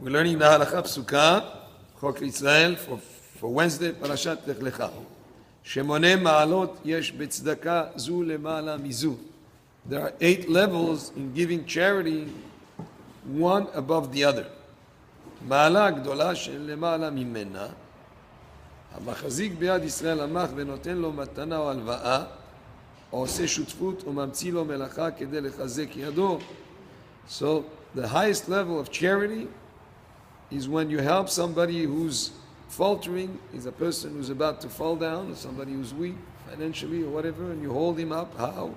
We're learning the Halacha Psuka, Chok Israel, for Wednesday, Parashat Lech Lecha. Shemone ma'alot yesh betzedaka zu lemala mizu. There are 8 levels in giving charity, one above the other. Ma'ala gdola shel lemala mimena. המחזיק ביד ישראל המח ונותן לו מתנה או הלוואה, או עושה שותפות או ממציא לו מלאכה כדי לחזק ידו. So the highest level of charity is when you help somebody who's faltering, is a person who's about to fall down, or somebody who's weak financially or whatever, and you hold him up. How?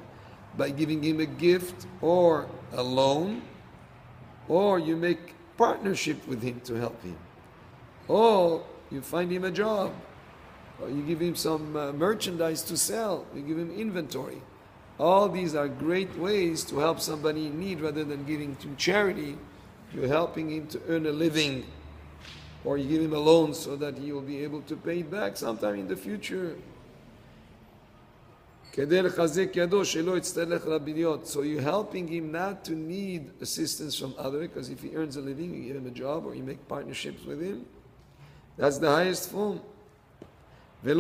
By giving him a gift or a loan, or you make partnership with him to help him, or you find him a job, or you give him some merchandise to sell, you give him inventory. All these are great ways to help somebody in need rather than giving to charity. You're helping him to earn a living, or you give him a loan so that he will be able to pay it back sometime in the future. So you're helping him not to need assistance from others, because if he earns a living, you give him a job, or you make partnerships with him. That's the highest form. And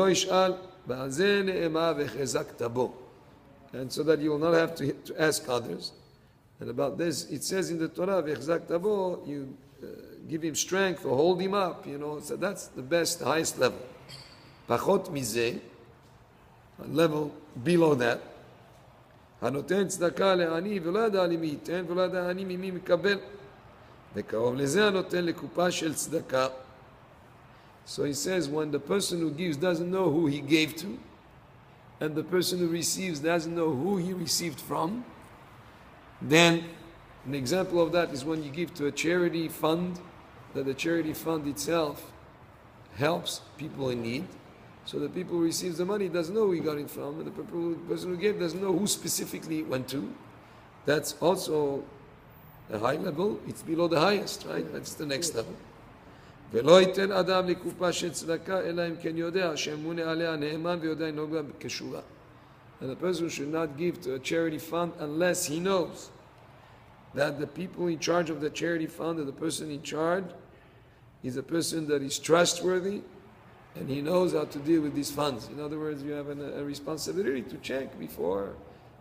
so that you will not have to ask others. And about this, it says in the Torah, you give him strength or hold him up, so that's the best, the highest level. Pachot mizeh, a level below that. הנותן צדקה לעני ולא ידע למי ייתן ולא ידע עני ממי מקבל. וקרוב לזה הנותן לקופה של צדקה. So he says, when the person who gives doesn't know who he gave to, and the person who receives doesn't know who he received from, then an example of that is when you give to a charity fund, that the charity fund itself helps people in need. So the people who receives the money doesn't know who he got it from, and the person who gave doesn't know who specifically it went to. That's also a high level. It's below the highest, right? That's the next level. ולא ייתן אדם לקופה של צדקה, אלא אם כן יודע שמונה עליה נאמן ויודע לנהוג בה כשורה. And the person should not give to a charity fund unless he knows that the people in charge of the charity fund, or the person in charge, is a person that is trustworthy, and he knows how to deal with these funds. In other words, you have a responsibility to check before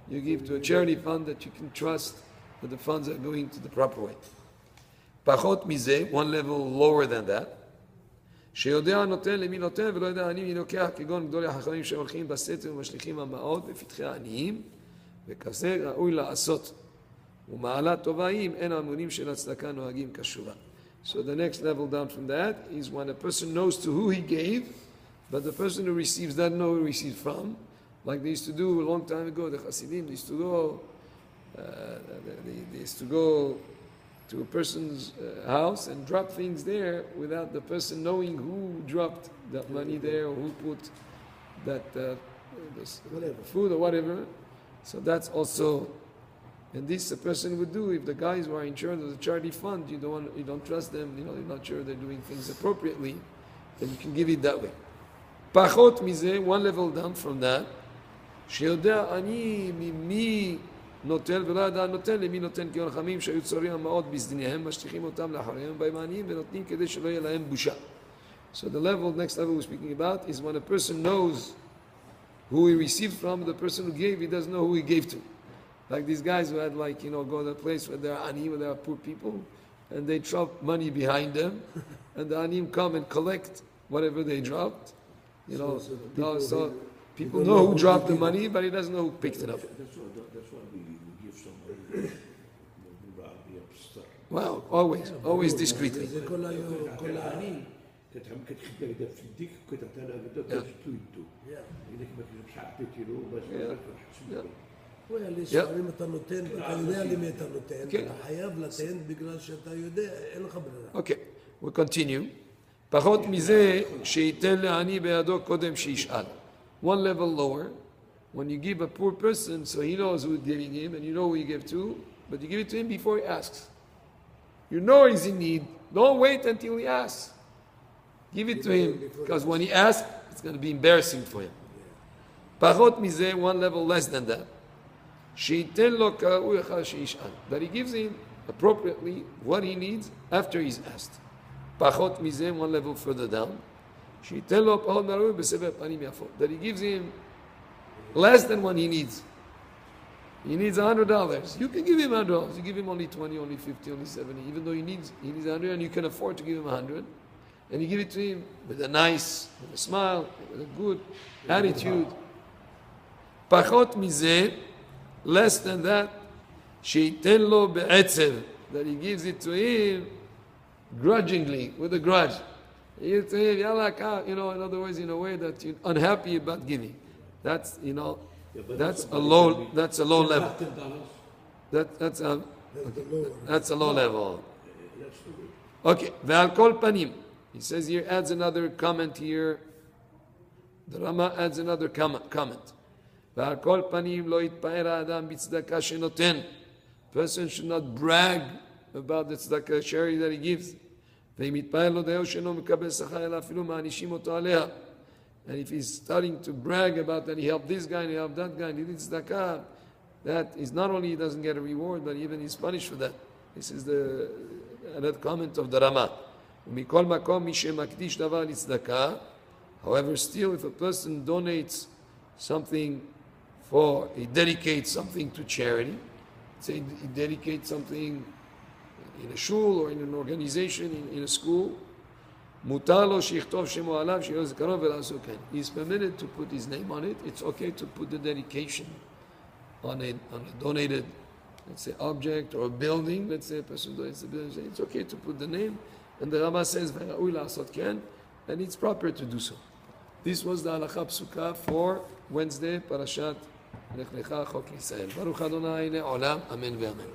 you give to a charity fund that you can trust that the funds are going to the proper way. פחות מזה, one level lower than that, שיודע נותן למי נותן ולא יודע עני מי לוקח, כגון גדולי החכמים שהולכים בסתר ומשליכים המעות בפתחי העניים, וכזה ראוי לעשות. ומעלה טובה אם אין המונים של הצדקה נוהגים כשורה. So the next level down from that is when a person knows to who he gave, but the person who receives doesn't know who he received from, like they used to do a long time ago. The Hasidim used to go to a person's house and drop things there without the person knowing who dropped that money there, or who put that food or whatever. So that's also, and this a person would do if the guys who are in charge of the charity fund, you don't trust them, you're not sure they're doing things appropriately, then you can give it that way. פחות מזה, one level down from that, שיודע אני ממי נוטל ולא ידע נוטל למי נותן, כי חכמים שהיו צורים המעות בסדיניהם משליכים אותם לאחריהם בהם העניים ונותנים כדי שלא יהיה להם בושה. So the next level we're speaking about is when a person knows who he received from, the person who gave, he doesn't know who he gave to. Like these guys who had go to a place where there are ani, where there are poor people, and they drop money behind them, and the anim come and collect whatever they dropped. So people know who dropped the money, but he doesn't know who picked it up. That's why we give somebody upstart. Well, always discreetly. לפעמים אתה נותן, אתה יודע למי אתה נותן, אתה חייב לתת בגלל שאתה יודע, אין לך ברירה. Okay, we'll continue. פחות מזה שייתן לעני בידו קודם שישאל. One level lower, when you give a poor person, so he knows who's giving him, and you know who you give to, but you give it to him before he asks. You know he's in need. Don't wait until he asks. Give it to him, because when he asks, it's going to be embarrassing for him. פחות מזה, one level less than that. שייתן לו כראוי אחד שישאל. That he gives him appropriately what he needs after he's asked. Pachot mizeh, one level further down. Sheitel lo pachot maravi b'sever panim yafot. That he gives him less than what he needs. He needs $100. You can give him $100. You give him only 20, only 50, only 70. Even though he needs 100, and you can afford to give him 100, and you give it to him with a smile, with a good attitude. Pachot mizeh, less than that. Sheitel lo be'etzev, that he gives it to him grudgingly, with a grudge. He gives to him, yalla, in other words, in a way that you're unhappy about giving. That's, that's a low level. That's a low level. Okay, ve'al kol panim. He says here, adds another comment here. The Rama adds another comment. Ve'al kol panim lo yitpa'er ha'adam b'tzedakah shenoten. Person should not brag about the tzedakah charity that he gives. And if he's starting to brag about that he helped this guy and he helped that guy and he did tzedakah, that is not only he doesn't get a reward, but even he's punished for that. This is that comment of the Rama. However, still, if a person donates something he dedicates something to charity, say he dedicates something in a shul or in an organization, in a school, he's permitted to put his name on it. It's okay to put the dedication on a donated, let's say, object or a building. Let's say a person donates a building. It's okay to put the name. And the Rama says, and it's proper to do so. This was the halakha psuka for Wednesday, Parashat Lech Lecha, Chok Yisrael. Baruch Adonai Le'olam, Amen ve'amen.